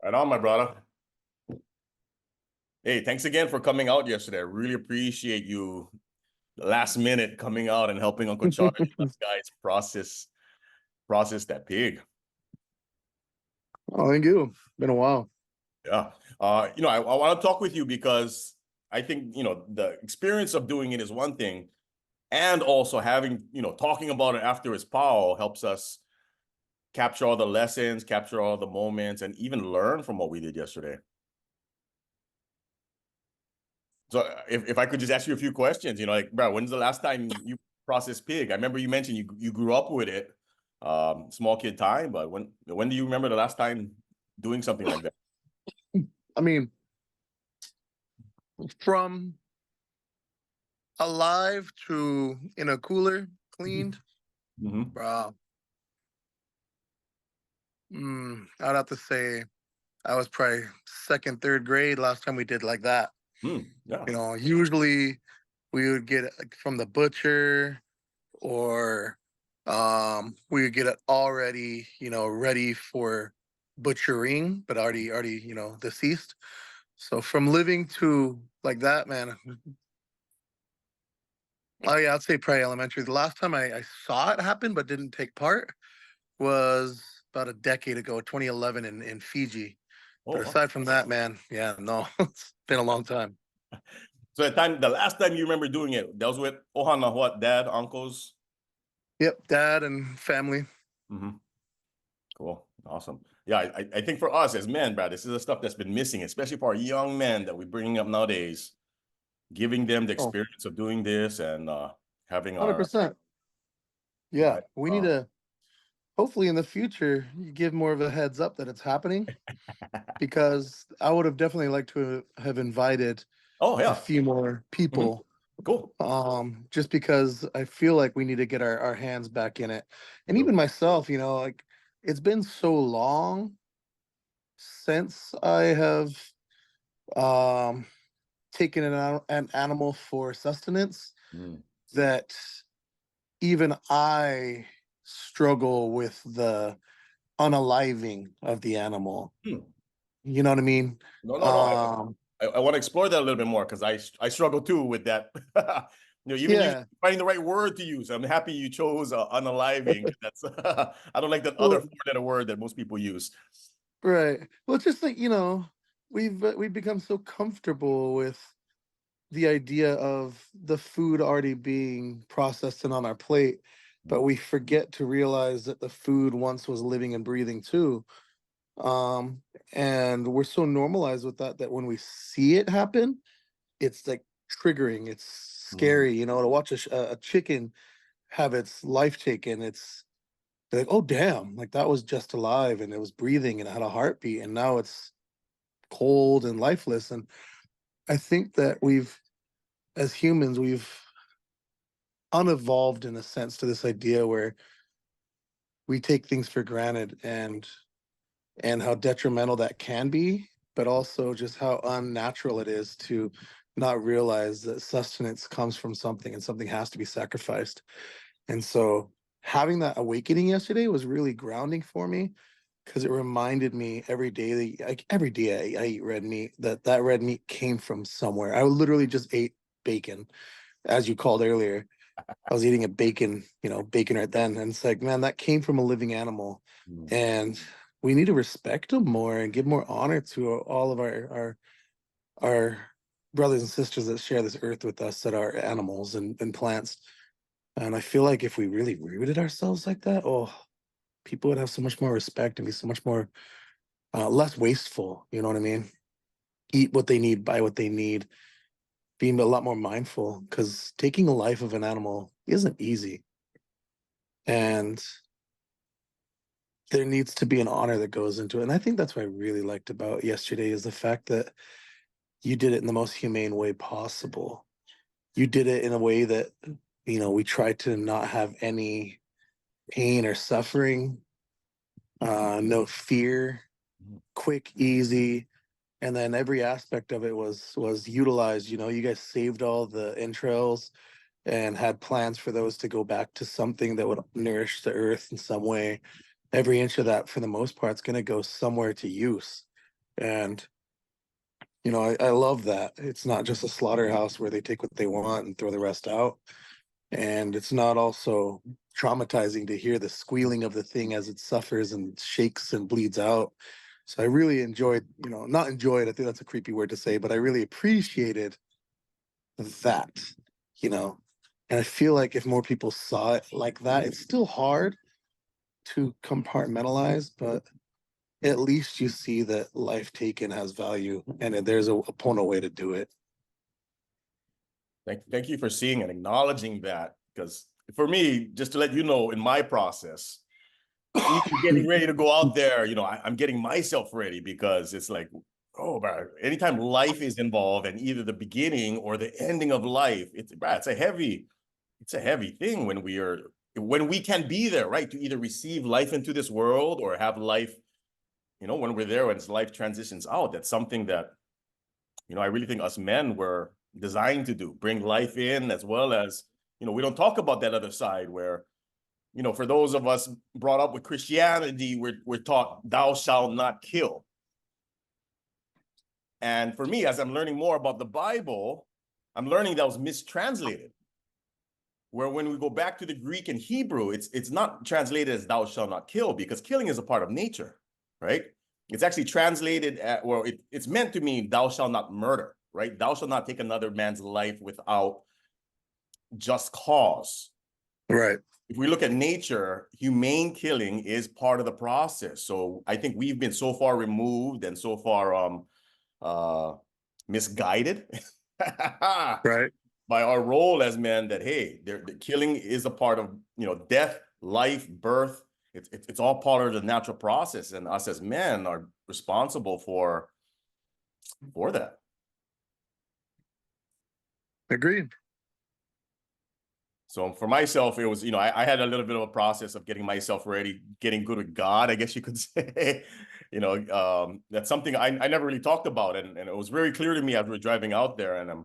Right on, my brother. Hey, thanks again for coming out yesterday. I really appreciate you last minute coming out and helping Uncle Charlie and us guys process that pig. Oh, thank you. Been a while. Yeah. I want to talk with you because I think, the experience of doing it is one thing, and also having, talking about it after his pow helps us capture all the lessons, capture all the moments, and even learn from what we did yesterday. So if I could just ask you a few questions, like, bro, when's the last time you processed pig? I remember you mentioned you grew up with it, small kid time, but when do you remember the last time doing something like that? I mean, from alive to in a cooler, cleaned, Mm-hmm. bro. I'd have to say I was probably second, third grade last time we did like that. Yeah. Usually we would get it from the butcher, or we would get it already, ready for butchering, but already, deceased. So from living to like that, man. Oh yeah, I'd say probably elementary. The last time I saw it happen but didn't take part was about a decade ago, 2011 in Fiji. Oh, But wow. aside from that, man, yeah, no, it's been a long time. So the last time you remember doing it, that was with Ohana, what, dad, uncles? Yep, dad and family. Mm-hmm. Cool. Awesome. Yeah, I think for us as men, Brad, this is the stuff that's been missing, especially for our young men that we're bringing up nowadays, giving them the Oh, experience of doing this and having our 100%. Yeah, we need to hopefully in the future you give more of a heads up that it's happening, because I would have definitely liked to have invited oh a yeah. few more Mm-hmm. people. Cool. Just because I feel like we need to get our hands back in it. And True. even myself, like it's been so long since I have um taken an animal for sustenance Mm. that even I struggle with the unaliving of the animal. Hmm. You know what I mean? No. Um, I want to explore that a little bit more because I struggle too with that. Even you yeah. finding the right word to use. I'm happy you chose unaliving. That's I don't like that other Well, four-letter word that most people use. right. Well, it's just like, we've become so comfortable with the idea of the food already being processed and on our plate, but we forget to realize that the food once was living and breathing too. Um, and we're so normalized with that when we see it happen, it's like triggering. It's Mm. scary, to watch a chicken have its life taken. It's like, oh damn, like that was just alive and it was breathing and it had a heartbeat, and now it's cold and lifeless. And I think that as humans, we've unevolved in a sense to this idea where we take things for granted, and how detrimental that can be, but also just how unnatural it is to not realize that sustenance comes from something and something has to be sacrificed. And so having that awakening yesterday was really grounding for me, because it reminded me every day that, like, every day I eat red meat, that red meat came from somewhere. I literally just ate bacon, as you called earlier. I was eating a bacon right then. And it's like, man, that came from a living animal. Mm. And we need to respect them more and give more honor to all of our brothers and sisters that share this earth with us, that are animals and plants. And I feel like if we really rooted ourselves like that, oh, people would have so much more respect and be so much more less wasteful. You know what I mean? Eat what they need, buy what they need, being a lot more mindful, because taking a life of an animal isn't easy. And there needs to be an honor that goes into it. And I think that's what I really liked about yesterday, is the fact that you did it in the most humane way possible. You did it in a way that, we tried to not have any pain or suffering, no fear, quick, easy. And then every aspect of it was utilized. You guys saved all the entrails and had plans for those to go back to something that would nourish the earth in some way. Every inch of that, for the most part, is going to go somewhere to use. And, you know, I love that. It's not just a slaughterhouse where they take what they want and throw the rest out. And it's not also traumatizing to hear the squealing of the thing as it suffers and shakes and bleeds out. So I really enjoyed, you know, not enjoyed, I think that's a creepy word to say, but I really appreciated that, you know. And I feel like if more people saw it like that, it's still hard to compartmentalize, but at least you see that life taken has value and that there's a opponent way to do it. Thank you for seeing and acknowledging that, because for me, just to let you know, in my process, even getting ready to go out there, you know, I'm getting myself ready, because it's like, oh, bro, anytime life is involved and either the beginning or the ending of life, it's a heavy thing when we can be there, right? To either receive life into this world or have life, you know, when we're there, when life transitions out. That's something that, you know, I really think us men were designed to do, bring life in, as well as, you know, we don't talk about that other side where, you know, for those of us brought up with Christianity, we're taught thou shalt not kill. And for me, as I'm learning more about the Bible, I'm learning that was mistranslated. Where when we go back to the Greek and Hebrew, it's not translated as thou shalt not kill, because killing is a part of nature, right? It's actually translated well, it's meant to mean thou shalt not murder, right? Thou shalt not take another man's life without just cause. Right. If we look at nature, humane killing is part of the process. So I think we've been so far removed and so far misguided Right. by our role as men, that hey, the killing is a part of, you know, death, life, birth. It's all part of the natural process, and us as men are responsible for that. Agreed. So for myself, it was, you know, I had a little bit of a process of getting myself ready, getting good with God, I guess you could say. You know, that's something I never really talked about, and it was very clear to me as we were driving out there, and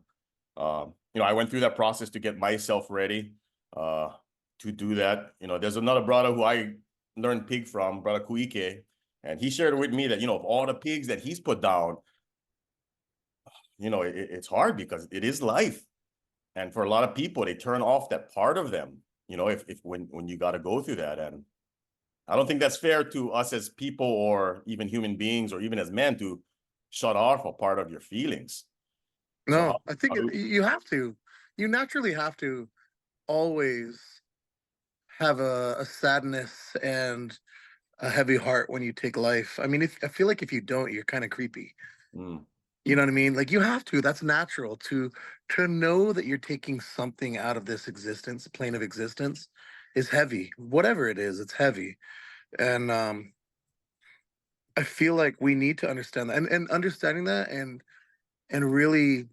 you know, I went through that process to get myself ready to do that. You know, there's another brother who I learned pig from, brother Kuike, and he shared with me that, you know, of all the pigs that he's put down, you know, it's hard because it is life. And for a lot of people, they turn off that part of them, you know, if when you got to go through that. And I don't think that's fair to us as people, or even human beings, or even as men, to shut off a part of your feelings. So No, I think you have to. You naturally have to always have a sadness and a heavy heart when you take life. I mean, I feel like if you don't, you're kind of creepy. mm, You know what I mean? Like you have to. That's natural to know that you're taking something out of this existence, plane of existence, is heavy. Whatever it is, it's heavy. And I feel like we need to understand that, and understanding that, and really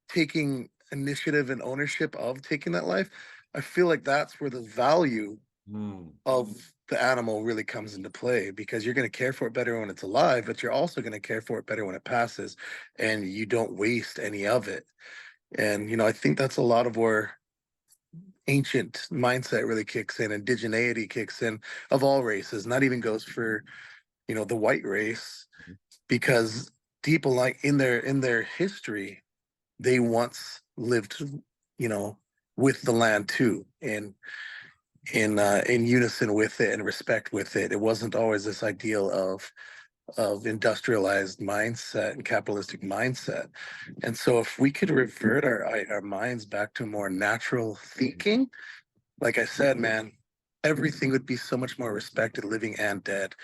taking initiative and ownership of taking that life. I feel like that's where the value mm, of the animal really comes into play, because you're going to care for it better when it's alive, but you're also going to care for it better when it passes, and you don't waste any of it. And you know, I think that's a lot of where ancient mindset really kicks in, indigeneity kicks in, of all races, not even goes for, you know, the white race, because people, like in their history, they once lived, you know, with the land too, and in unison with it and respect with it. It wasn't always this ideal of industrialized mindset and capitalistic mindset. And so if we could revert our minds back to more natural thinking, like I said, man, everything would be so much more respected, living and dead.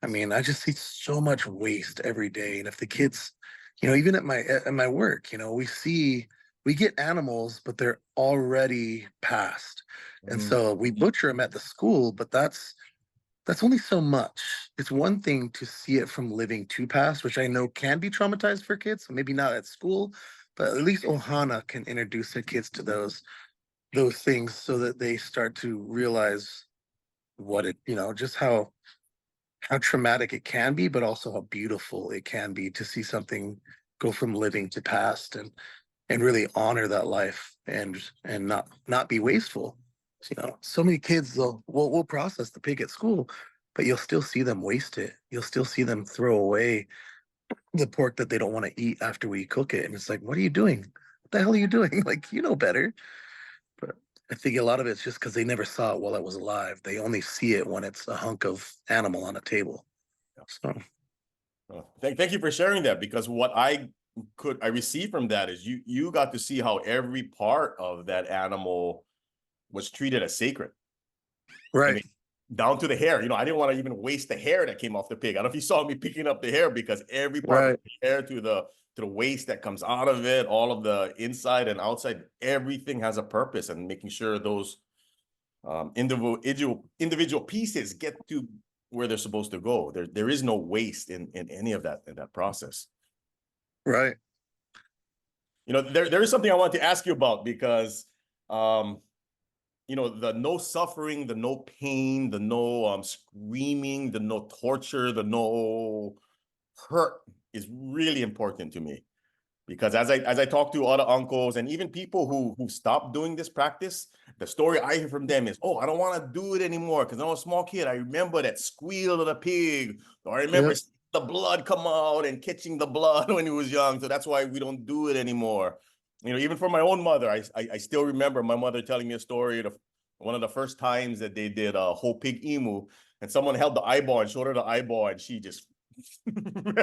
I mean, I just see so much waste every day. And if the kids, you know, even at my work, you know, we get animals, but they're already passed. And mm, so we butcher them at the school, but that's only so much. It's one thing to see it from living to past, which I know can be traumatized for kids. So maybe not at school, but at least Ohana can introduce their kids to those things so that they start to realize what it, you know, just how traumatic it can be, but also how beautiful it can be to see something go from living to past, and really honor that life, and not be wasteful. You know, so many kids will process the pig at school, but you'll still see them waste it. You'll still see them throw away the pork that they don't want to eat after we cook it. And it's like, what are you doing? What the hell are you doing? Like, you know better. But I think a lot of it's just because they never saw it while it was alive. They only see it when it's a hunk of animal on a table. So, Thank you for sharing that, because what I received from that is you got to see how every part of that animal was treated as sacred. I right, mean, down to the hair. I didn't want to even waste the hair that came off the pig. I don't know if you saw me picking up the hair, because every part from right, the hair to the waste that comes out of it, all of the inside and outside, everything has a purpose, and making sure those individual pieces get to where they're supposed to go. There is no waste in any of that, in that process. right. There is something I want to ask you about, because the no suffering, the no pain, the no screaming, the no torture, the no hurt is really important to me. Because as I talk to other uncles and even people who stopped doing this practice, the story I hear from them is, oh, I don't want to do it anymore because I was a small kid. I remember that squeal of the pig, or I remember Yep. the blood come out and catching the blood when he was young. So that's why we don't do it anymore. Even for my own mother, I still remember my mother telling me a story of one of the first times that they did a whole pig emu, and someone held the eyeball and showed her the eyeball, and she just freaked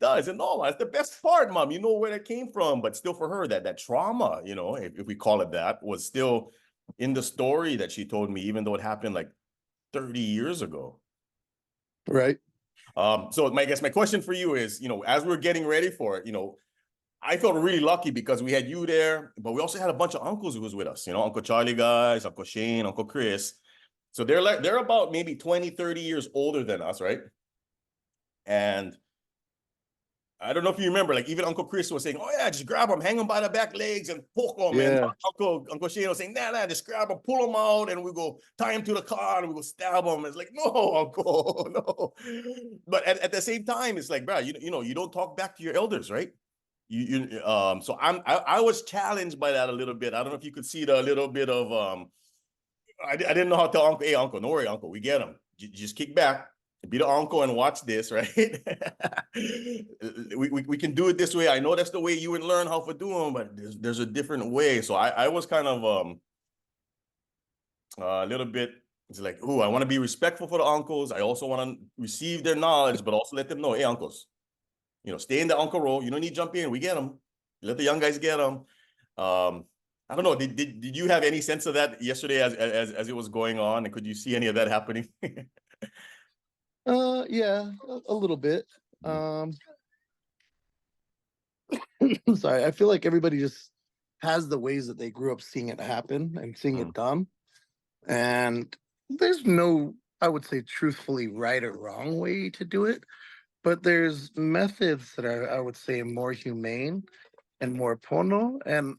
out. I said, no, that's the best part, mom. You know where that came from. But still, for her, that trauma, if we call it that, was still in the story that she told me, even though it happened like 30 years ago. Right. So I guess my question for you is, as we're getting ready for it, I felt really lucky because we had you there, but we also had a bunch of uncles who was with us, Uncle Charlie guys, Uncle Shane, Uncle Chris. So they're about maybe 20, 30 years older than us, right? And I don't know if you remember, like even Uncle Chris was saying, "Oh yeah, just grab him, hang him by the back legs, and poke him." And Yeah. Uncle Shane was saying, "Nah, just grab him, pull him out, and we go tie him to the car, and we go stab him." It's like, no, Uncle, no. But at the same time, it's like, bro, you don't talk back to your elders, right? So I was challenged by that a little bit. I don't know if you could see the little bit of I didn't know how to tell Uncle, hey, Uncle, don't worry, Uncle, we get him. Just kick back, be the uncle, and watch this, right? we can do it this way. I know that's the way you would learn how to do them, but there's a different way. So I was kind of a little bit. It's like, oh, I want to be respectful for the uncles. I also want to receive their knowledge, but also let them know, hey, uncles, stay in the uncle role. You don't need to jump in. We get them. Let the young guys get them. I don't know. Did you have any sense of that yesterday as it was going on, and could you see any of that happening? Yeah, a little bit. Sorry, I feel like everybody just has the ways that they grew up seeing it happen and seeing it done. And there's no, I would say, truthfully right or wrong way to do it, but there's methods that are, I would say, more humane and more pono. And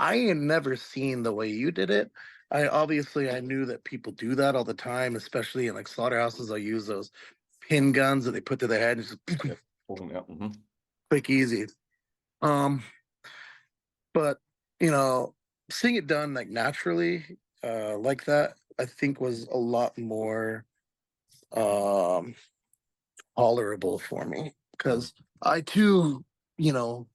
I had never seen the way you did it. I knew that people do that all the time, especially in like slaughterhouses. They'll use those pin guns that they put to their head and just quick, easy. Um, but you know, seeing it done like naturally, like that, I think was a lot more um tolerable for me because I too, you know,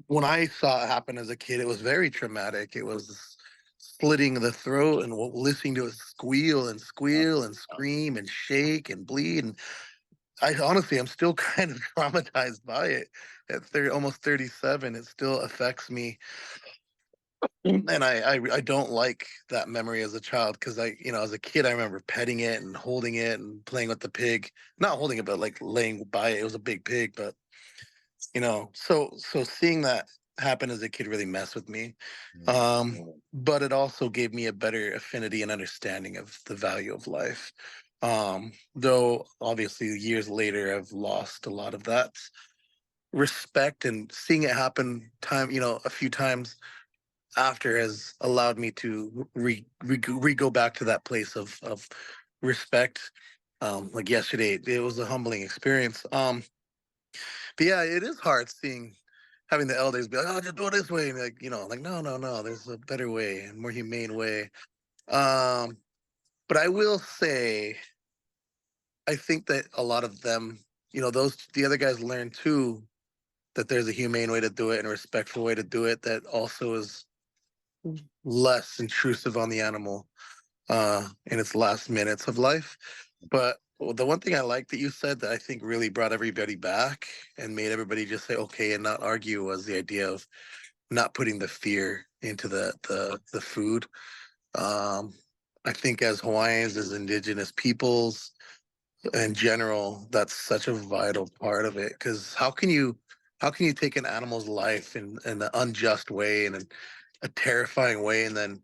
when I saw it happen as a kid, it was very traumatic. It was slitting the throat and listening to it squeal and squeal and scream and shake and bleed. And I honestly, I'm still kind of traumatized by it. At 30, almost 37, it still affects me. And I don't like that memory as a child because as a kid, I remember petting it and holding it and playing with the pig. Not holding it, but like laying by it. It was a big pig, but so seeing that happen as a kid really messed with me. But it also gave me a better affinity and understanding of the value of life. Though obviously years later I've lost a lot of that respect, and seeing it happen a few times after has allowed me to go back to that place of respect. Like yesterday, it was a humbling experience. But yeah, it is hard having the elders be like, "Oh, just do it this way," and like no, no, no. There's a better way and more humane way. Um, But I will say, I think that a lot of them, the other guys learn too that there's a humane way to do it and a respectful way to do it that also is less intrusive on the animal in its last minutes of life. But the one thing I like that you said that I think really brought everybody back and made everybody just say okay and not argue was the idea of not putting the fear into the food. I think as Hawaiians, as indigenous peoples in general, that's such a vital part of it. Because how can you take an animal's life in an unjust way and in a terrifying way, and then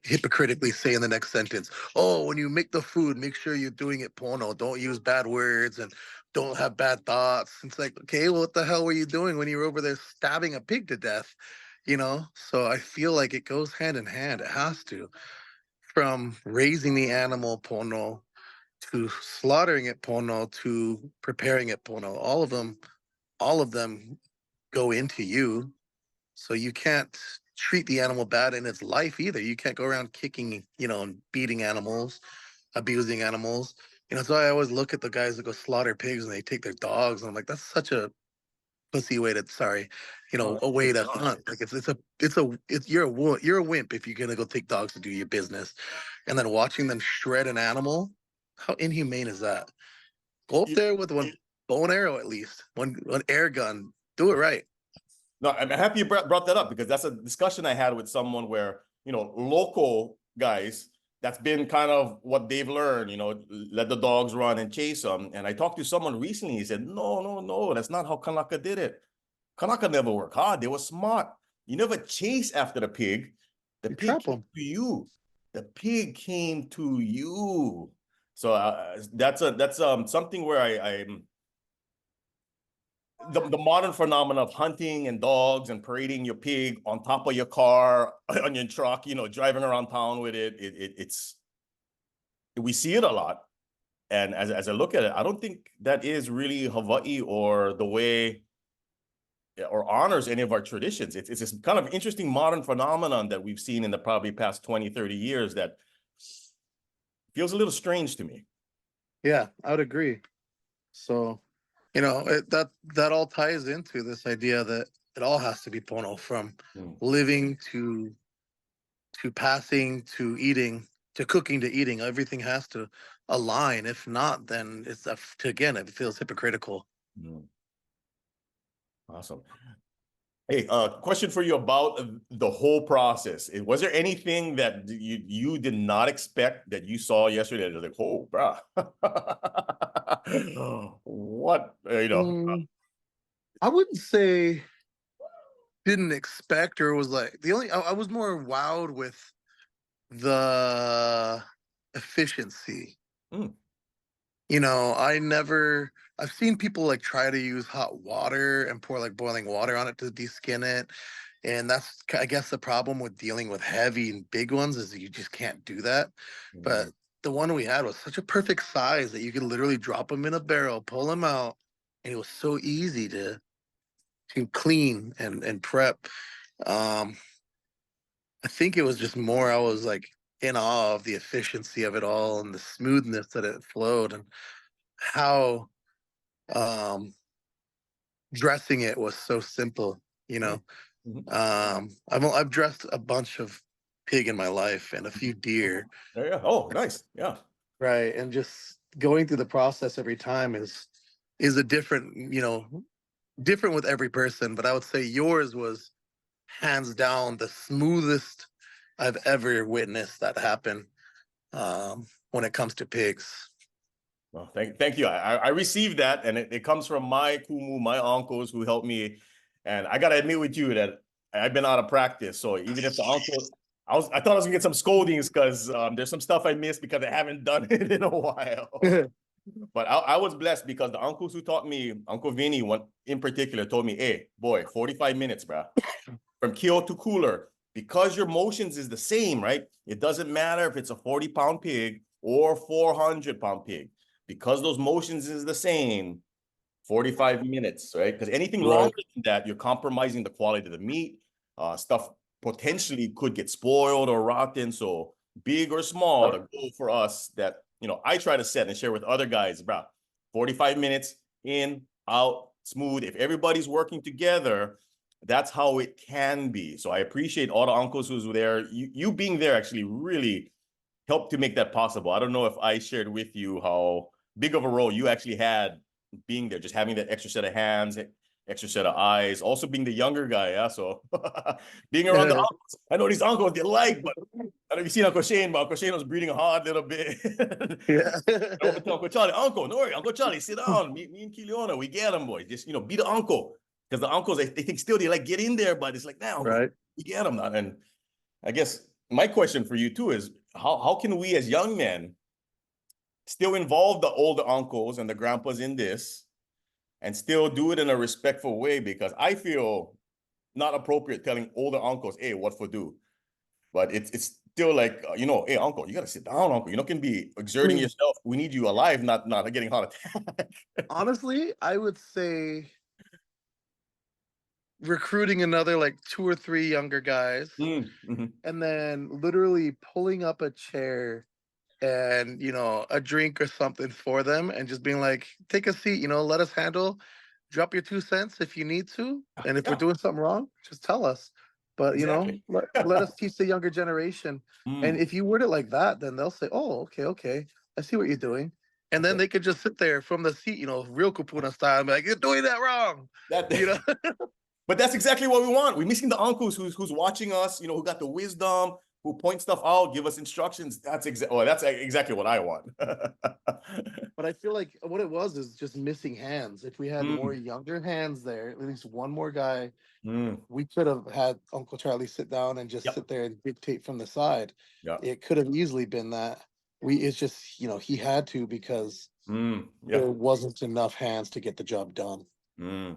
hypocritically say in the next sentence, "Oh, when you make the food, make sure you're doing it pono. Don't use bad words and don't have bad thoughts." It's like, okay, well, what the hell were you doing when you were over there stabbing a pig to death? So I feel like it goes hand in hand. It has to, from raising the animal pono to slaughtering it pono to preparing it pono. All of them go into you. So you can't treat the animal bad in its life either. You can't go around kicking, and beating animals, abusing animals. So I always look at the guys that go slaughter pigs and they take their dogs. And I'm like, that's such a pussy way to, sorry, Oh, a way to hunt. Like you're a wimp if you're gonna go take dogs to do your business. And then watching them shred an animal, how inhumane is that? Go up there with one bow and arrow at least, one air gun. Do it right. no, I'm happy you brought that up because that's a discussion I had with someone where, local guys, that's been kind of what they've learned, let the dogs run and chase them. And I talked to someone recently, he said, no, no, no, that's not how Kanaka did it. Kanaka never worked hard. They were smart. You never chase after the pig. The You pig trap came them. to you. The pig came to you. So that's something where I'm the modern phenomenon of hunting and dogs and parading your pig on top of your car, on your truck, driving around town with it's we see it a lot. And as I look at it, I don't think that is really Hawaii or the way or honors any of our traditions. It's this kind of interesting modern phenomenon that we've seen in the probably past 20, 30 years that feels a little strange to me. Yeah, I would agree. So, that all ties into this idea that it all has to be pono, from Mm. living to passing to eating to cooking to eating. Everything has to align. If not, then again, it feels hypocritical. Mm. Awesome. Hey, question for you about the whole process. Was there anything that you did not expect that you saw yesterday? That was like, oh, bruh, what Mm, I wouldn't say didn't expect, or was like the only. I was more wowed with the efficiency. Mm, I've seen people like try to use hot water and pour like boiling water on it to deskin it. And that's, I guess, the problem with dealing with heavy and big ones is that you just can't do that. But mm, the one we had was such a perfect size that you could literally drop them in a barrel, pull them out, and it was so easy to clean and prep. Um, I think it was just more, I was like in awe of the efficiency of it all and the smoothness that it flowed, and how um dressing it was so simple. you mm, know mhm. I've dressed a bunch of pig in my life and a few deer, Yeah, yeah. Oh, nice. Yeah. right? And just going through the process every time is a different, different with every person. But I would say yours was hands down the smoothest I've ever witnessed that happen, when it comes to pigs. Well, thank you. I received that, and it comes from my kumu, my uncles who helped me. And I gotta admit with you that I've been out of practice. So even if the uncle, I thought I was gonna get some scoldings because there's some stuff I missed because I haven't done it in a while. But I was blessed because the uncles who taught me, Uncle Vinny, one in particular, told me, "Hey, boy, 45 minutes, bro, from keel to cooler, because your motions is the same, right? It doesn't matter if it's a 40-pound pig or 400-pound pig, because those motions is the same. 45 minutes, right? Because anything Right. longer than that, you're compromising the quality of the meat. Stuff potentially could get spoiled or rotten. So big or small, the goal for us that, I try to set and share with other guys about 45 minutes in, out, smooth. If everybody's working together, that's how it can be. So I appreciate all the uncles who's there. You being there actually really helped to make that possible. I don't know if I shared with you how big of a role you actually had being there, just having that extra set of hands, extra set of eyes, also being the younger guy. Yeah. So being around the uncles, I know these uncles they like, but I don't know if you've seen Uncle Shane, but Uncle Shane was breathing hard a little bit. Yeah. I would tell Uncle Charlie, Uncle, no worry, Uncle Charlie, sit down. Me and Kiliona, we get them, boys. Just, be the uncle. Because the uncles, they think still they like get in there, but it's like, now, Right. we get them now. And I guess my question for you too is how can we as young men still involve the older uncles and the grandpas in this and still do it in a respectful way? Because I feel not appropriate telling older uncles, hey, what for do? But it's still like, hey, uncle, you got to sit down, uncle. You can be exerting yourself. We need you alive, not getting heart attack. Honestly, I would say recruiting another like 2 or 3 younger guys Mm-hmm. and then literally pulling up a chair and a drink or something for them and just being like, take a seat, let us handle, drop your 2 cents if you need to, and if we're Yeah, doing something wrong, just tell us. But exactly. let us teach the younger generation. And Mm, if you word it like that, then they'll say, oh, okay, I see what you're doing. And then okay. they could just sit there from the seat, real Kupuna style, and be like, you're doing that wrong. That you know But that's exactly what we want. We're missing the uncles who's watching us, who got the wisdom, who point stuff out, give us instructions. That's exactly what I want. But I feel like what it was is just missing hands. If we had more Mm, younger hands there, at least one more guy, mm, we could have had Uncle Charlie sit down and just yep. sit there and dictate from the side. Yeah. It could have easily been that. It's just, he had to because Yeah. there wasn't enough hands to get the job done. Mm,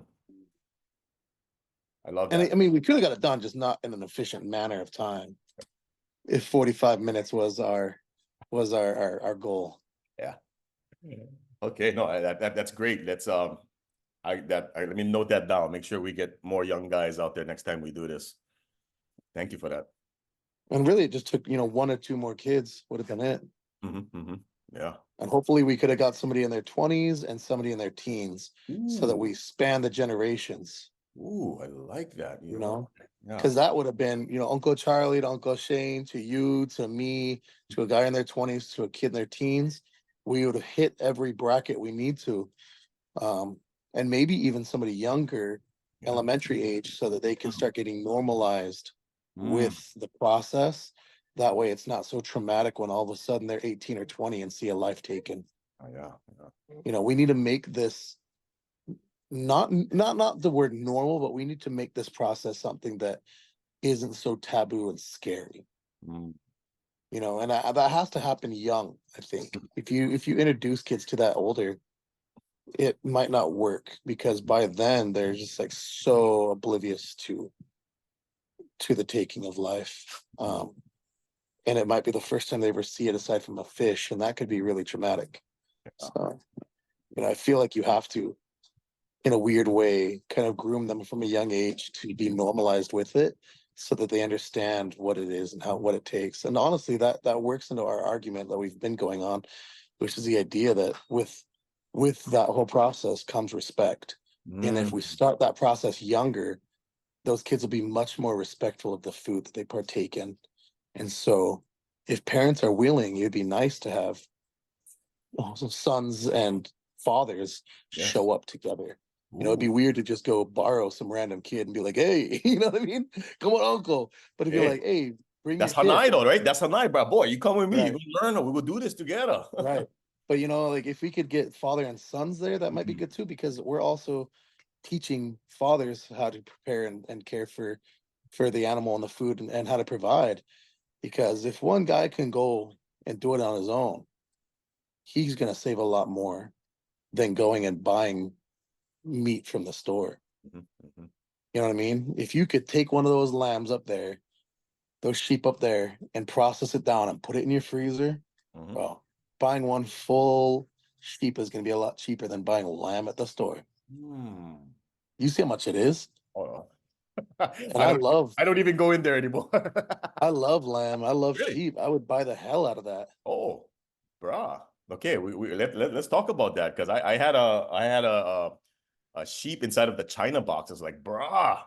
I love And that. I mean, we could have got it done, just not in an efficient manner of time. If 45 minutes was our goal. Yeah. Okay. No, that's great. Let me note that down. Make sure we get more young guys out there next time we do this. Thank you for that. And really, it just took 1 or 2 more kids would have been it. Yeah. And hopefully we could have got somebody in their 20s and somebody in their teens so that Ooh. we span the generations, Ooh, I like that. you know? Yeah. Because that would have been, Uncle Charlie to Uncle Shane to you to me to a guy in their 20s to a kid in their teens. We would have hit every bracket we need to. Um, and maybe even somebody younger, Yeah. elementary age, so that they can start getting normalized Mm. with the process. That way it's not so traumatic when all of a sudden they're 18 or 20 and see a life taken. Oh, yeah. We need to make this not the word normal, but we need to make this process something that isn't so taboo and scary. Mm. And that has to happen young. I think if you introduce kids to that older, it might not work because by then they're just like so oblivious to the taking of life. And it might be the first time they ever see it aside from a fish, and that could be really traumatic. So, I feel like you have to, in a weird way, kind of groom them from a young age to be normalized with it so that they understand what it is and what it takes. And honestly, that works into our argument that we've been going on, which is the idea that with that whole process comes respect. And if we start that process younger, those kids will be much more respectful of the food that they partake in. And so if parents are willing, it'd be nice to have some sons and fathers Yes. show up together. It'd be Ooh. weird to just go borrow some random kid and be like, hey, you know what I mean? Come on, uncle. But if you're Hey, like, hey, bring your that's kid. Hanai though, right? That's Hanai, bro. Boy, you come with me. Right, We learn. We will do this together. right. But like if we could get father and sons there, that might be good too, because we're also teaching fathers how to prepare and care for the animal and the food and how to provide. Because if one guy can go and do it on his own, he's gonna save a lot more than going and buying meat from the store. You know what I mean? If you could take one of those lambs up there, those sheep up there, and process it down and put it in your freezer, well, buying one full sheep is going to be a lot cheaper than buying lamb at the store. Mm. You see how much it is? Oh, And I don't even go in there anymore. I love lamb. I love Really? sheep. I would buy the hell out of that. Oh, brah. Okay, let's talk about that because I had a sheep inside of the China box. It's like, brah,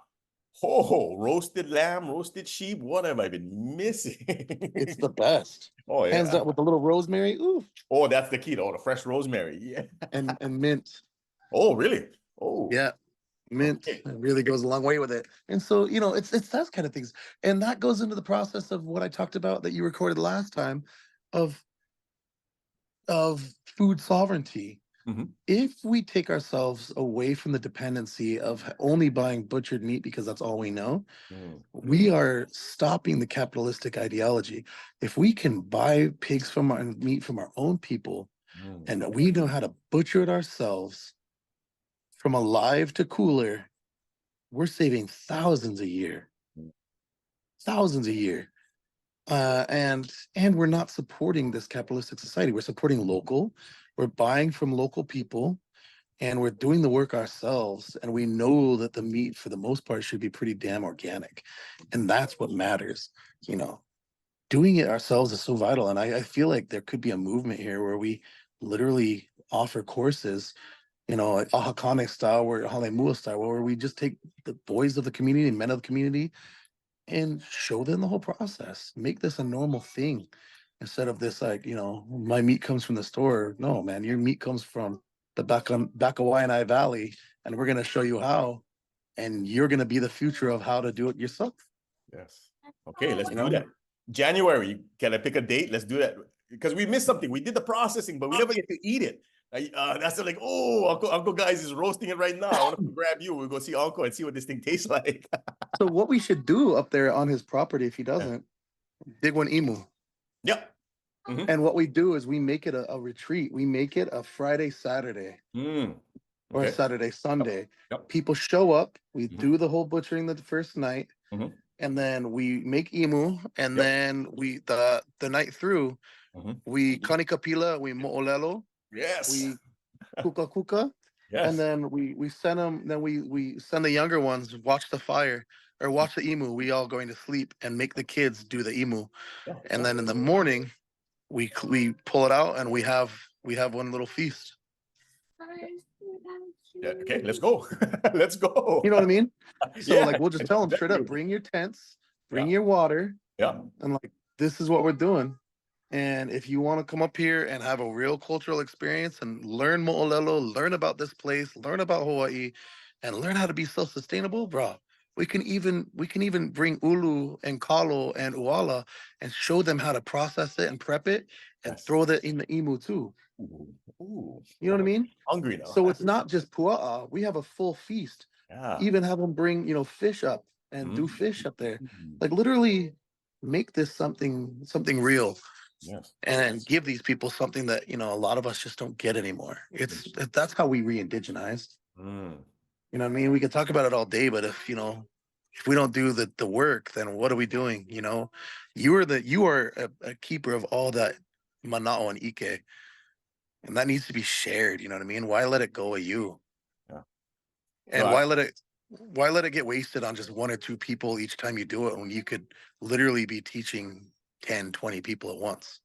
oh, roasted lamb, roasted sheep. What have I been missing? It's the best. Oh Hands yeah. down with the little rosemary. Ooh, Oh, that's the key. Oh, the fresh rosemary. Yeah. and mint. Oh, really? Oh, Yeah, mint. okay. It really goes a long way with it. And so, it's that kind of things. And that goes into the process of what I talked about that you recorded last time of food sovereignty. Mhm. If we take ourselves away from the dependency of only buying butchered meat because that's all we know, Mm, we are stopping the capitalistic ideology. If we can buy pigs from our meat from our own people mm, and we know how to butcher it ourselves from alive to cooler, we're saving thousands a year, mm, thousands a year. And we're not supporting this capitalistic society. We're supporting local. We're buying from local people, and we're doing the work ourselves. And we know that the meat, for the most part, should be pretty damn organic, and that's what matters. You know, doing it ourselves is so vital. And I feel like there could be a movement here where we literally offer courses, like Ahakane style, where Halemua style, where we just take the boys of the community and men of the community and show them the whole process. Make this a normal thing instead of this, like, my meat comes from the store. No, man, your meat comes from the Bacawaianai Valley, and we're gonna show you how, and you're gonna be the future of how to do it yourself. yes. Okay, let's You do know, that. January. Can I pick a date? Let's do that. Because we missed something. We did the processing, but we never get to eat it. That's like, oh, Uncle Guys is roasting it right now. I want to grab you. We'll go see Uncle and see what this thing tastes like. so what we should do up there on his property, if he Yeah. doesn't, dig one emu. Yep. Mm-hmm. And what we do is we make it a retreat. We make it a Friday, Saturday, Mm. or a Okay. Saturday, Yep. Sunday. Yep. People show up. We Mm-hmm. do the whole butchering the first night, Mm-hmm. and then we make emu, and Yep. then the night through Mm-hmm. we kanikapila, we mo'olelo, Yes. we kuka kuka, and Yes. then we send them. Then we send the younger ones watch the fire or watch the emu. We all going to sleep and make the kids do the emu, Yeah. and Yeah. then in the morning we pull it out and we have one little feast. Yeah. Okay. Let's go. Let's go. You know what I mean? So Yeah. like we'll just tell them straight up, Definitely. bring your tents, bring Yeah. your water, Yeah. and like this is what we're doing. And if you want to come up here and have a real cultural experience and learn Mo'olelo, learn about this place, learn about Hawaii, and learn how to be self-sustainable, bro. We can even bring ulu and kalo and uala and show them how to process it and prep it and Yes. throw that in the emu too. Ooh. Ooh. You know what I mean? Hungry now. So it's not just pua'a. We have a full feast. Yeah. Even have them bring, fish up and do Mm. fish up there. Mm. Like literally make this something real Yes. and give these people something that, a lot of us just don't get anymore. That's how we re-indigenize. Mm. You know what I mean? We could talk about it all day, but if we don't do the work, then what are we doing? You are a keeper of all that mana'o and ike, and that needs to be shared. You know what I mean? Why let it go of you? Yeah. No, And why let it get wasted on just one or two people each time you do it when you could literally be teaching 10, 20 people at once?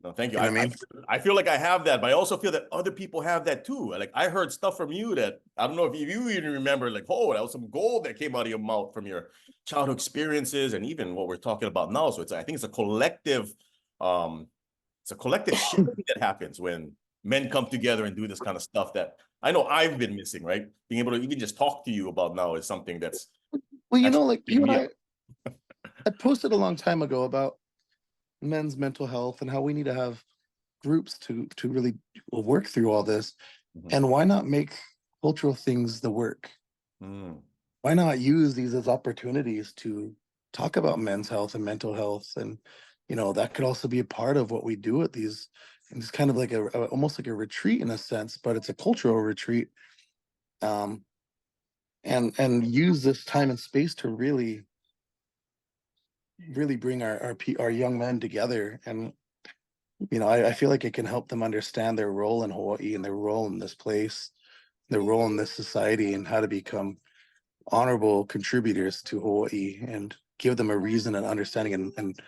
no, thank you. You know what I mean? I feel like I have that, but I also feel that other people have that too. Like I heard stuff from you that I don't know if you even remember, like, oh, that was some gold that came out of your mouth from your childhood experiences and even what we're talking about now. So I think um, it's a collective sharing that happens when men come together and do this kind of stuff that I know I've been missing, right? Being able to even just talk to you about now is something that's Well, actually like big you and me up. I posted a long time ago about men's mental health and how we need to have groups to really work through all this. Mhm. And why not make cultural things the work? Mm. Why not use these as opportunities to talk about men's health and mental health? And that could also be a part of what we do at these. And it's kind of like almost like a retreat in a sense, but it's a cultural retreat. Um, and use this time and space to really bring our young men together. And I feel like it can help them understand their role in Hawaii and their role in this place, their role in this society, and how to become honorable contributors to Hawaii and give them a reason and understanding and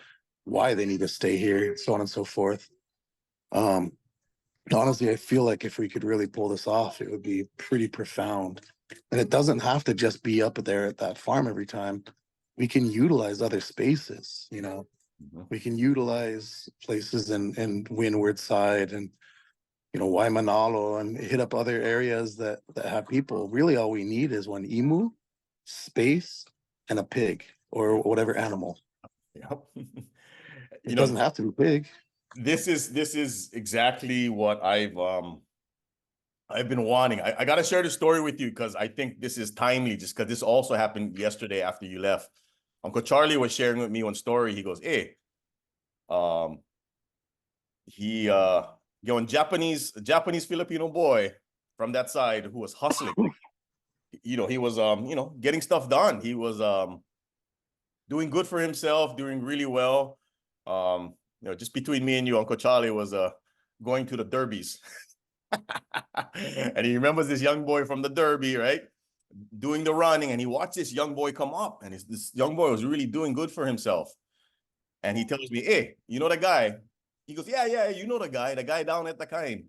why they need to stay here, so on and so forth. Honestly, I feel like if we could really pull this off, it would be pretty profound. And it doesn't have to just be up there at that farm every time. We can utilize other spaces, you know. Mhm. We can utilize places in Windward Side and, you know, Waimanalo, and hit up other areas that have people. Really, all we need is one emu, space, and a pig or whatever animal. Yep. It doesn't have to be big. This is exactly what I've been wanting. I gotta share this story with you because I think this is timely, just because this also happened yesterday after you left. Uncle Charlie was sharing with me one story. He goes, "Hey, he Japanese Filipino boy from that side who was hustling. He was getting stuff done. He was doing good for himself, doing really well. Just between me and you, Uncle Charlie was going to the derbies." And he remembers this young boy from the derby, right? Doing the running, and he watched this young boy come up, and this young boy was really doing good for himself. And he tells me, "Hey, you know the guy?" He goes, yeah, you know the guy down at the kind.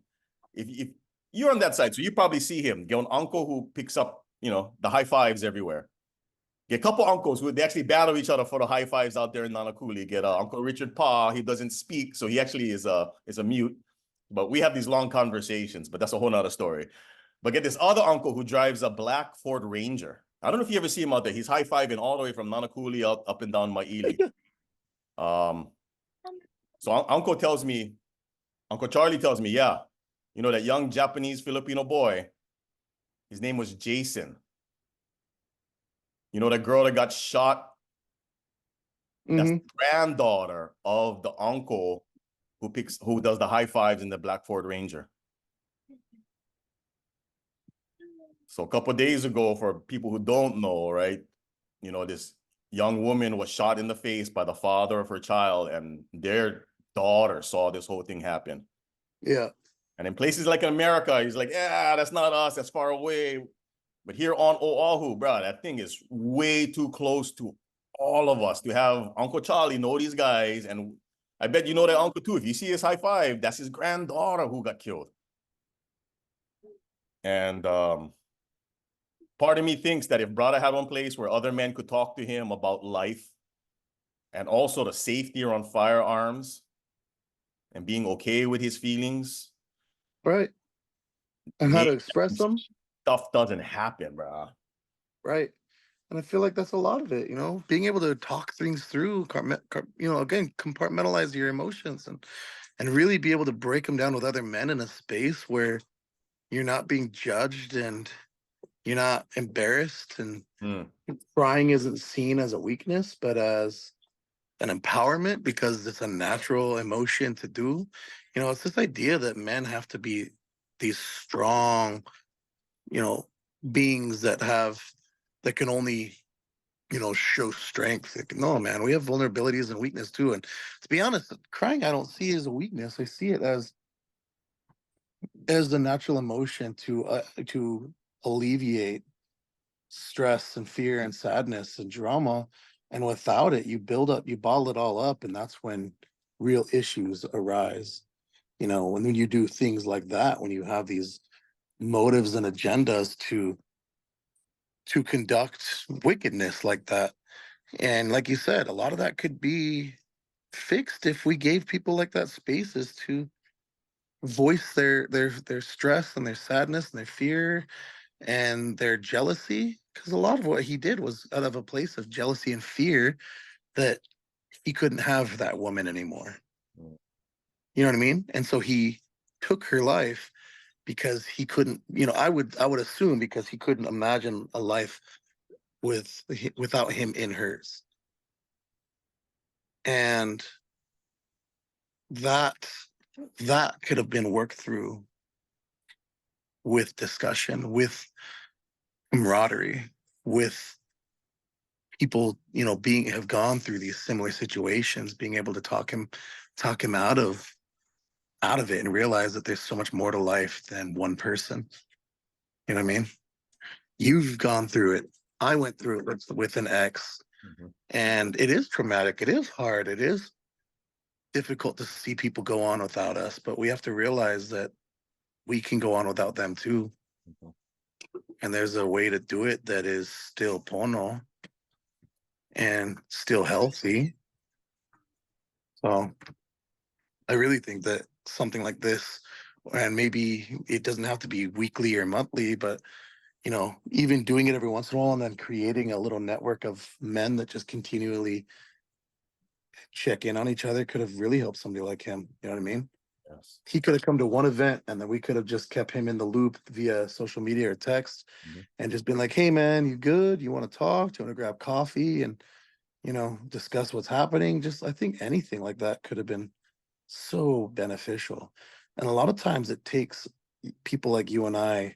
If you're on that side, so you probably see him. Get an uncle who picks up, the high fives everywhere. Get a couple uncles who they actually battle each other for the high fives out there in Nanakuli. Get Uncle Richard Pa. He doesn't speak, so he actually is a mute. But we have these long conversations, but that's a whole nother story. But get this other uncle who drives a black Ford Ranger. I don't know if you ever see him out there. He's high-fiving all the way from Nanakuli up and down Maili. So Uncle Charlie tells me, yeah, that young Japanese Filipino boy, his name was Jason. You know, that girl that got shot? That's the granddaughter of the uncle who does the high fives in the black Ford Ranger. So a couple of days ago, for people who don't know, right, this young woman was shot in the face by the father of her child, and their daughter saw this whole thing happen. Yeah. And in places like in America, he's like, yeah, that's not us, that's far away. But here on Oahu, bro, that thing is way too close to all of us to have Uncle Charlie know these guys. And I bet you know that uncle too. If you see his high five, that's his granddaughter who got killed. And part of me thinks that if Brada had one place where other men could talk to him about life and also the safety around firearms and being okay with his feelings. Right. And how to express them. Stuff doesn't happen, bro. Right. And I feel like that's a lot of it, being able to talk things through, again, compartmentalize your emotions and really be able to break them down with other men in a space where you're not being judged and you're not embarrassed, and crying isn't seen as a weakness, but as an empowerment because it's a natural emotion to do. It's this idea that men have to be these strong, beings that can only, show strength. Like, no, man, we have vulnerabilities and weakness too. And to be honest, crying I don't see as a weakness. I see it as the natural emotion to alleviate stress and fear and sadness and drama. And without it, you bottle it all up, and that's when real issues arise. When you do things like that, when you have these motives and agendas to conduct wickedness like that. And like you said, a lot of that could be fixed if we gave people like that spaces to voice their stress and their sadness and their fear and their jealousy. Because a lot of what he did was out of a place of jealousy and fear that he couldn't have that woman anymore. You know what I mean? And so he took her life because he couldn't, I would assume because he couldn't imagine a life without him in hers. And that could have been worked through with discussion, with camaraderie, with people, have gone through these similar situations, being able to talk him out of it and realize that there's so much more to life than one person. You know what I mean? You've gone through it. I went through with an ex, Mhm. and it is traumatic. It is hard. It is difficult to see people go on without us, but we have to realize that we can go on without them too. Mhm. And there's a way to do it that is still pono and still healthy. So I really think that something like this, and maybe it doesn't have to be weekly or monthly, but even doing it every once in a while and then creating a little network of men that just continually check in on each other could have really helped somebody like him. You know what I mean? Yes. He could have come to one event and then we could have just kept him in the loop via social media or text Mhm. and just been like, hey man, you good? You want to talk? Do you want to grab coffee and discuss what's happening? Just I think anything like that could have been so beneficial. And a lot of times it takes people like you and I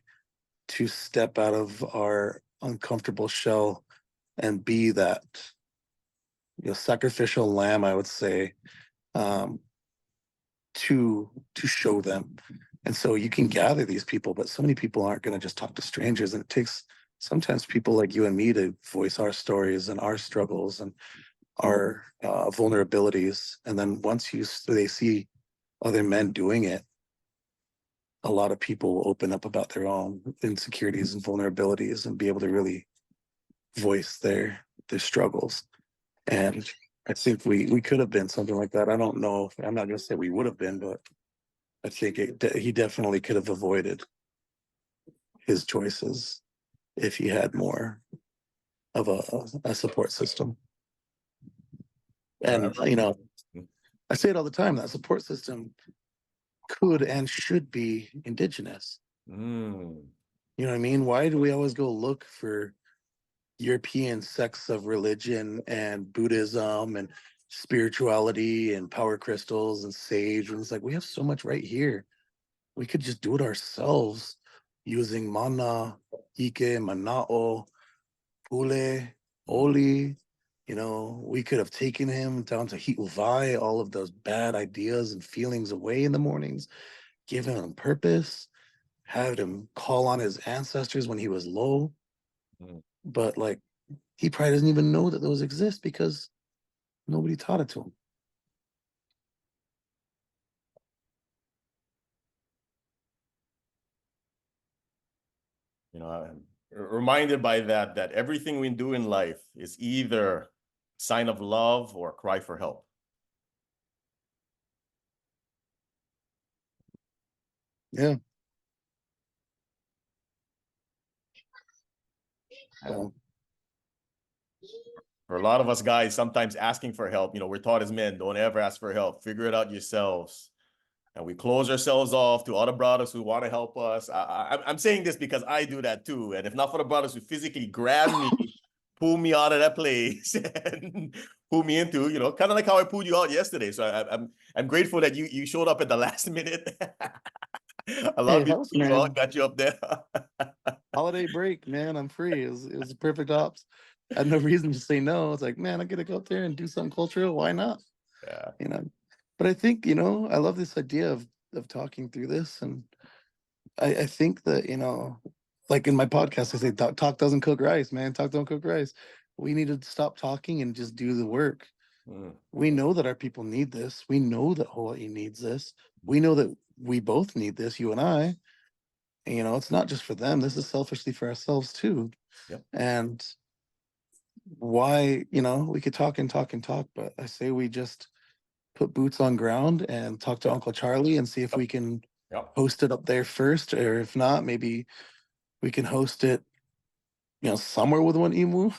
to step out of our uncomfortable shell and be that sacrificial lamb, I would say, um, to show them. And so you can gather these people, but so many people aren't going to just talk to strangers. And it takes sometimes people like you and me to voice our stories and our struggles and our vulnerabilities. And then once they see other men doing it, a lot of people will open up about their own insecurities and vulnerabilities and be able to really voice their struggles. And I think we could have been something like that. I don't know. I'm not going to say we would have been, but I think he definitely could have avoided his choices if he had more of a support system. I And I say it all the time. That support system could and should be indigenous. Mm. You know what I mean? Why do we always go look for European sects of religion and Buddhism and spirituality and power crystals and sage? And it's like we have so much right here. We could just do it ourselves using mana, ike, mana'o, pule, oli. We could have taken him down to Hi'uvai, all of those bad ideas and feelings away in the mornings, given him purpose, had him call on his ancestors when he was low. Mm. But like, he probably doesn't even know that those exist because nobody taught it to him. I'm reminded by that everything we do in life is either sign of love or cry for help. Yeah. And So, for a lot of us guys, sometimes asking for help, we're taught as men, don't ever ask for help. Figure it out yourselves. And we close ourselves off to other brothers who want to help us. I'm saying this because I do that too. And if not for the brothers who physically grab me, pull me out of that place and pull me into, kind of like how I pulled you out yesterday. So I'm grateful that you showed up at the last minute. hey, Allowed me to helps, pull you out, man. got you up there. Holiday break, man. I'm free. It was a perfect ops. I had no reason to say no. It's like, man, I gotta go up there and do something cultural. Why not? Yeah. You know. But I think, I love this idea of talking through this. And I think that, like in my podcast, I say talk doesn't cook rice, man. Talk don't cook rice. We need to stop talking and just do the work. Mm. We know that our people need this. We know that Hawaii needs this. We know that we both need this, you and I. And, it's not just for them. This is selfishly for ourselves too. Yep. And why, we could talk and talk and talk, but I say we just put boots on ground and talk to Uncle Charlie and see if we can Yep. host it up there first, or if not, maybe we can host it, somewhere with one emu.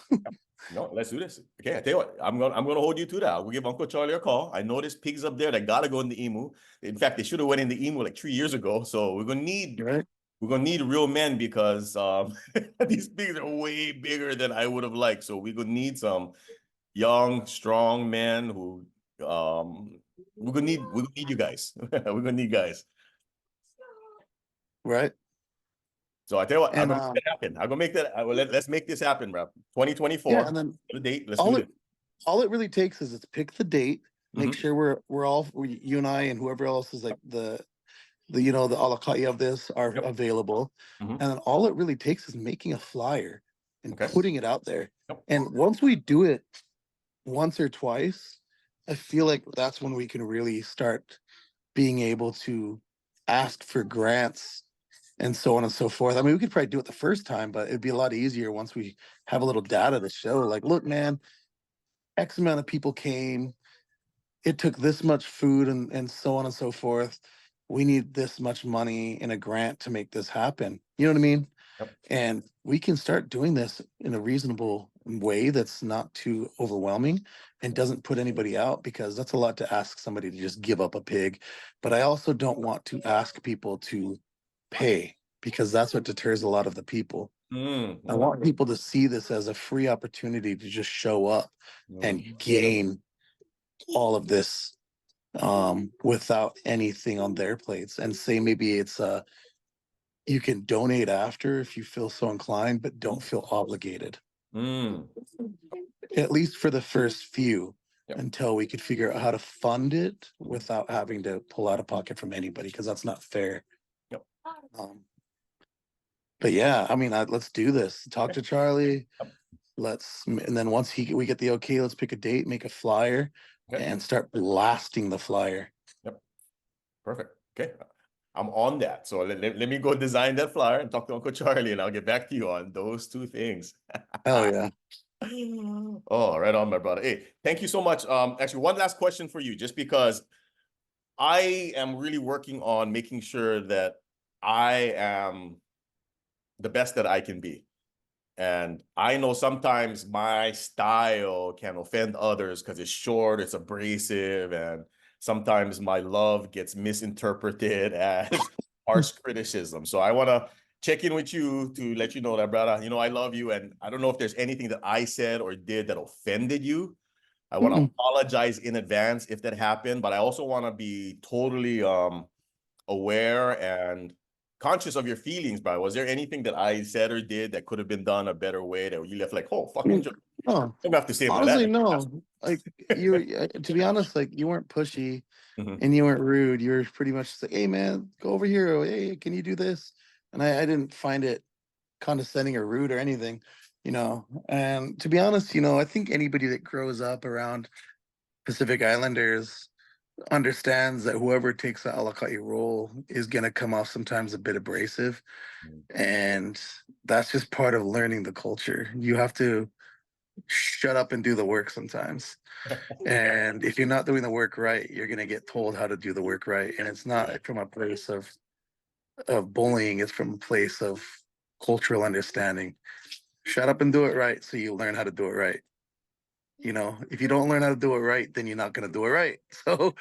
No, let's do this. Okay, I tell you what, I'm gonna hold you to that. We'll give Uncle Charlie a call. I know there's pigs up there that gotta go in the emu. In fact, they should have went in the emu like 3 years ago. So Right. we're gonna need real men because these pigs are way bigger than I would have liked. So we're gonna need some young, strong men who we're gonna need you guys. We're gonna need guys. Right. So I tell you what, I'm And gonna make that happen. I'm gonna make that. Let's make this happen, bro. yeah, 2024. and then The date. Let's do all this. all it really takes is it's pick the date, make Mhm. sure you and I and whoever else is like the alakaya of this are Yep. available. Mhm. And then all it really takes is making a flyer. and Okay. putting it out there. Yep. And once we do it once or twice, I feel like that's when we can really start being able to ask for grants and so on and so forth. I mean, we could probably do it the first time, but it'd be a lot easier once we have a little data to show, like, look, man, X amount of people came, it took this much food and so on and so forth. We need this much money in a grant to make this happen. You know what I mean? Yep. And we can start doing this in a reasonable way that's not too overwhelming and doesn't put anybody out, because that's a lot to ask somebody to just give up a pig. But I also don't want to ask people to pay, because that's what deters a lot of the people. I want people to see this as a free opportunity to just show up and gain all of this without anything on their plates, and say maybe it's you can donate after if you feel so inclined, but don't feel obligated, Mm. at least for the first few, Yep. until we could figure out how to fund it without having to pull out of pocket from anybody, because that's not fair. Yep. Um, but yeah, I mean, let's do this. Talk to Charlie. Yep. And then once we get the okay, let's pick a date, make a flyer, Okay. and start blasting the flyer. Yep. Perfect. Okay. I'm on that. So let me go design that flyer and talk to Uncle Charlie, and I'll get back to you on those two things. Hell yeah. Oh, right on, my brother. Hey, thank you so much. Actually, one last question for you, just because I am really working on making sure that I am the best that I can be. And I know sometimes my style can offend others because it's short, it's abrasive, and sometimes my love gets misinterpreted as harsh criticism. So I want to check in with you to let you know that, brother, I love you. And I don't know if there's anything that I said or did that offended you. I want to apologize in advance if that happened, but I also want to be totally aware and conscious of your feelings, bro. Was there anything that I said or did that could have been done a better way that you left like, oh, fucking joke? Oh, Don't have to say it like honestly, that. no. Like to be honest, like you weren't pushy Mhm. and you weren't rude. You were pretty much just like, hey man, go over here. Or, hey, can you do this? And I didn't find it condescending or rude or anything, And to be honest, I think anybody that grows up around Pacific Islanders understands that whoever takes the Alakai role is gonna come off sometimes a bit abrasive. And that's just part of learning the culture. You have to shut up and do the work sometimes. And if you're not doing the work right, you're gonna get told how to do the work right. And it's not from a place of bullying, it's from a place of cultural understanding. Shut up and do it right so you learn how to do it right. If you don't learn how to do it right, then you're not gonna do it right. So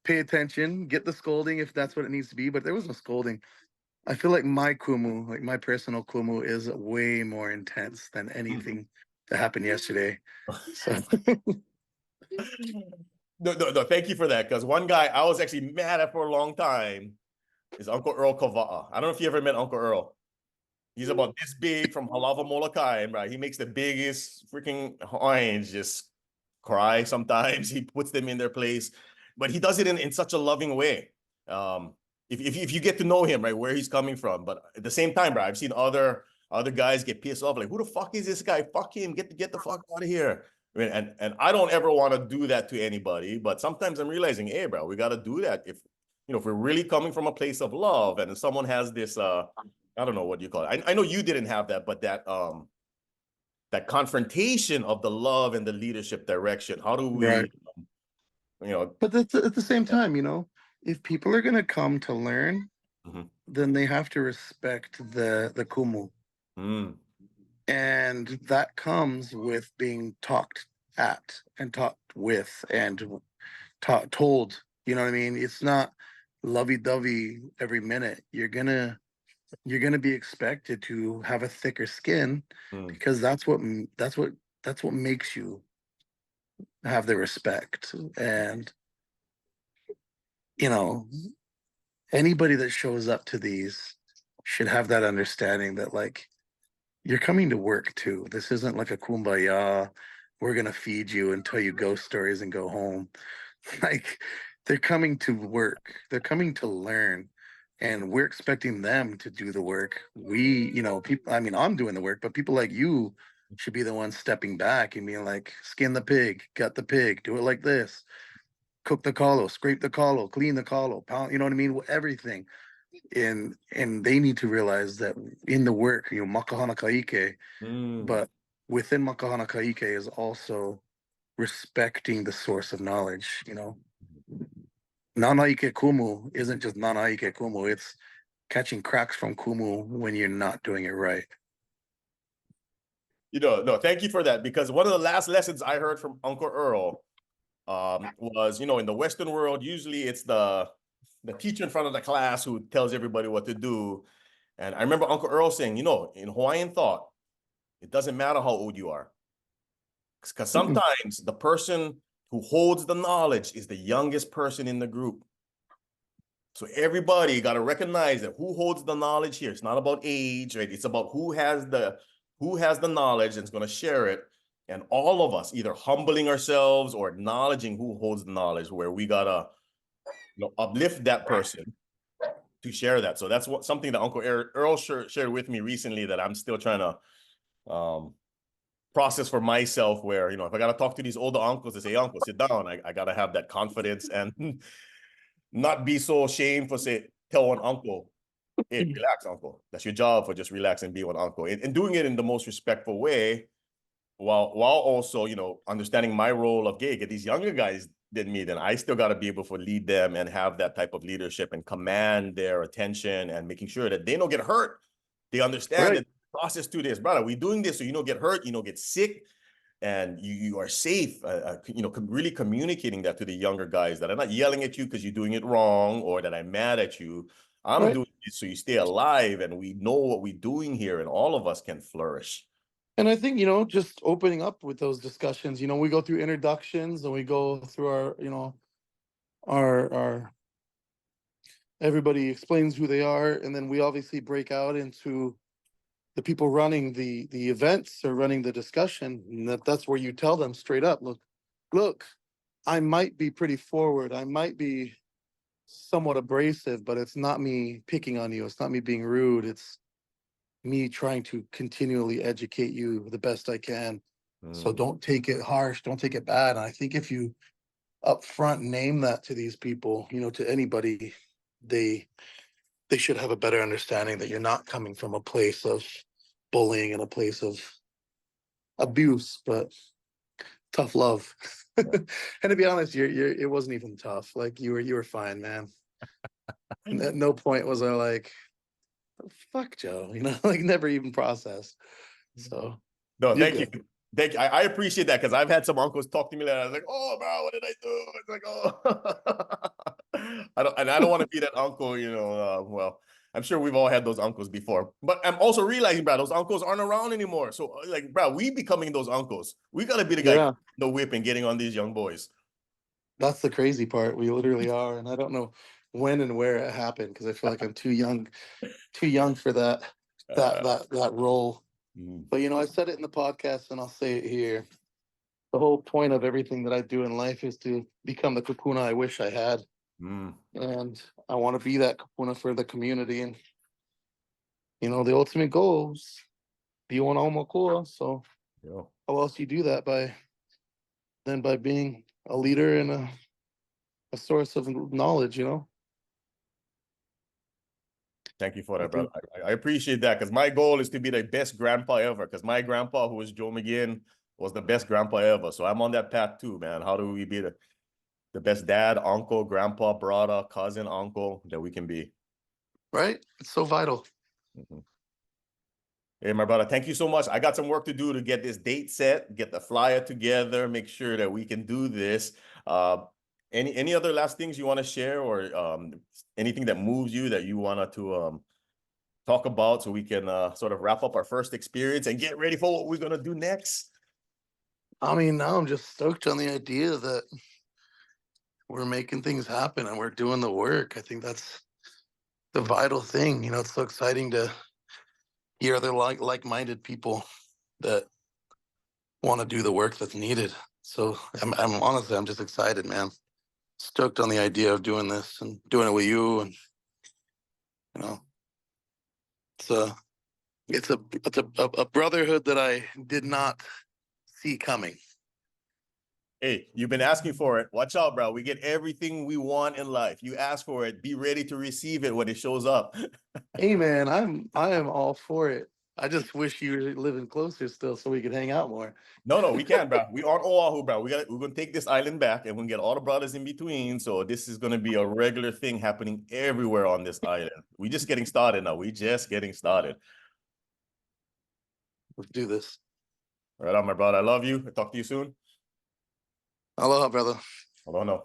pay attention, get the scolding if that's what it needs to be. But there was no scolding. I feel like my kumu, like my personal kumu, is way more intense than anything that happened yesterday. So No, thank you for that. Because one guy I was actually mad at for a long time is Uncle Earl Kava'a. I don't know if you ever met Uncle Earl. He's about this big from Halava Molokai, and right, he makes the biggest freaking Hawaiians just cry sometimes. He puts them in their place, but he does it in such a loving way. If you get to know him, right, where he's coming from, but at the same time, bro, I've seen other guys get pissed off, like, who the fuck is this guy? Fuck him, get the fuck out of here. I mean, and I don't ever want to do that to anybody, but sometimes I'm realizing, hey, bro, we got to do that if we're really coming from a place of love, and someone has this I don't know what you call it. I know you didn't have that, but that confrontation of the love and the leadership direction. How do right. we, you know? But that's at the same Yeah. time, if people are gonna come to learn, Mhm. then they have to respect the kumu. Mm. And that comes with being talked at and talked with and told, you know what I mean? It's not lovey-dovey every minute. You're gonna be expected to have a thicker skin, Mm. because that's what makes you have the respect. And you know anybody that shows up to these should have that understanding that, like, you're coming to work too. This isn't like a kumbaya, we're gonna feed you and tell you ghost stories and go home. Like, they're coming to work, they're coming to learn. and we're expecting them to do the work. We, people, I mean, I'm doing the work, but people like you should be the ones stepping back and being like, skin the pig, gut the pig, do it like this, cook the colo, scrape the colo, clean the colo, pound, you know what I mean? Everything. And they need to realize that in the work, makahana kaike, Mm. but within makahana kaike is also respecting the source of knowledge. Nanaike kumu isn't just nanaike kumu, it's catching cracks from kumu when you're not doing it right. No, thank you for that, because one of the last lessons I heard from Uncle Earl was, in the Western world, usually it's the teacher in front of the class who tells everybody what to do. And I remember Uncle Earl saying, in Hawaiian thought, it doesn't matter how old you are. Because sometimes the person who holds the knowledge is the youngest person in the group. So everybody got to recognize that who holds the knowledge here. It's not about age, right? It's about who has the knowledge and is going to share it. And all of us either humbling ourselves or acknowledging who holds the knowledge, where we gotta uplift that person to share that. So that's something that Uncle Earl shared with me recently that I'm still trying to process for myself, where, if I got to talk to these older uncles and say, uncle, sit down, I got to have that confidence and not be so ashamed for tell one uncle, hey, relax, uncle. That's your job, for just relax and be one uncle. And doing it in the most respectful way, while also, understanding my role of, get these younger guys than me, then I still got to be able to lead them and have that type of leadership and command their attention and making sure that they don't get hurt. They understand that process to this, brother. We doing this so you don't get hurt, you don't get sick, and you are safe. Really communicating that to the younger guys, that I'm not yelling at you because you're doing it wrong, or that I'm mad at you. I'm doing it so you stay alive, and we know what we're doing here, and all of us can flourish. And I think, just opening up with those discussions, we go through introductions and we go through our everybody explains who they are, and then we obviously break out into the people running the events or running the discussion, and that's where you tell them straight up, look, I might be pretty forward, I might be somewhat abrasive, but it's not me picking on you, it's not me being rude, it's me trying to continually educate you the best I can. So don't take it harsh, don't take it bad. And I think if you upfront name that to these people, to anybody, they should have a better understanding that you're not coming from a place of bullying and a place of abuse, but tough love. And to be honest, it wasn't even tough. Like you were fine, man. And at no point was I like, fuck Joe, like never even processed. So no, you're thank you. good. Thank you. I appreciate that, because I've had some uncles talk to me like that. I was like, oh, bro, what did I do? It's like, oh, I don't want to be that uncle, well, I'm sure we've all had those uncles before, but I'm also realizing, bro, those uncles aren't around anymore. So like, bro, we becoming those uncles. We got to be the guy, Yeah, the whip and getting on these young boys. that's the crazy part. We literally are, and I don't know when and where it happened because I feel like I'm too young for that role. Mm, But I said it in the podcast and I'll say it here. The whole point of everything that I do in life is to become the kapuna I wish I had. mm, And I want to be that kapuna for the community. And the ultimate goal is be one almokoa. So yeah. how else you do that by being a leader and a source of knowledge. Thank you for I that, brother. think I appreciate that, because my goal is to be the best grandpa ever. Because my grandpa, who was Joe McGINN, was the best grandpa ever. So I'm on that path too, man. How do we be the best dad, uncle, grandpa, brother, cousin, uncle that we can be? right. It's so vital. Mhm. Hey, my brother, thank you so much. I got some work to do to get this date set, get the flyer together, make sure that we can do this. Uh, any other last things you want to share, or anything that moves you that you wanted to talk about, so we can sort of wrap up our first experience and get ready for what we're gonna do next? I mean, now I'm just stoked on the idea that we're making things happen and we're doing the work. I think that's the vital thing. It's so exciting to hear other like-minded people that want to do the work that's needed. So I'm honestly, I'm just excited, man. Stoked on the idea of doing this and doing it with you. And You know, it's a brotherhood that I did not see coming. Hey, you've been asking for it. Watch out, bro. We get everything we want in life. You ask for it. Be ready to receive it when it shows up. Hey man, I am all for it. I just wish you were living closer still so we could hang out more. No, we can, bro. We on Oahu, bro. We're gonna take this island back, and we're gonna get all the brothers in between. So this is gonna be a regular thing happening everywhere on this island. We just getting started now. We just getting started. Let's do this. Right on, my brother. I love you. I'll talk to you soon. Aloha, brother. I don't know.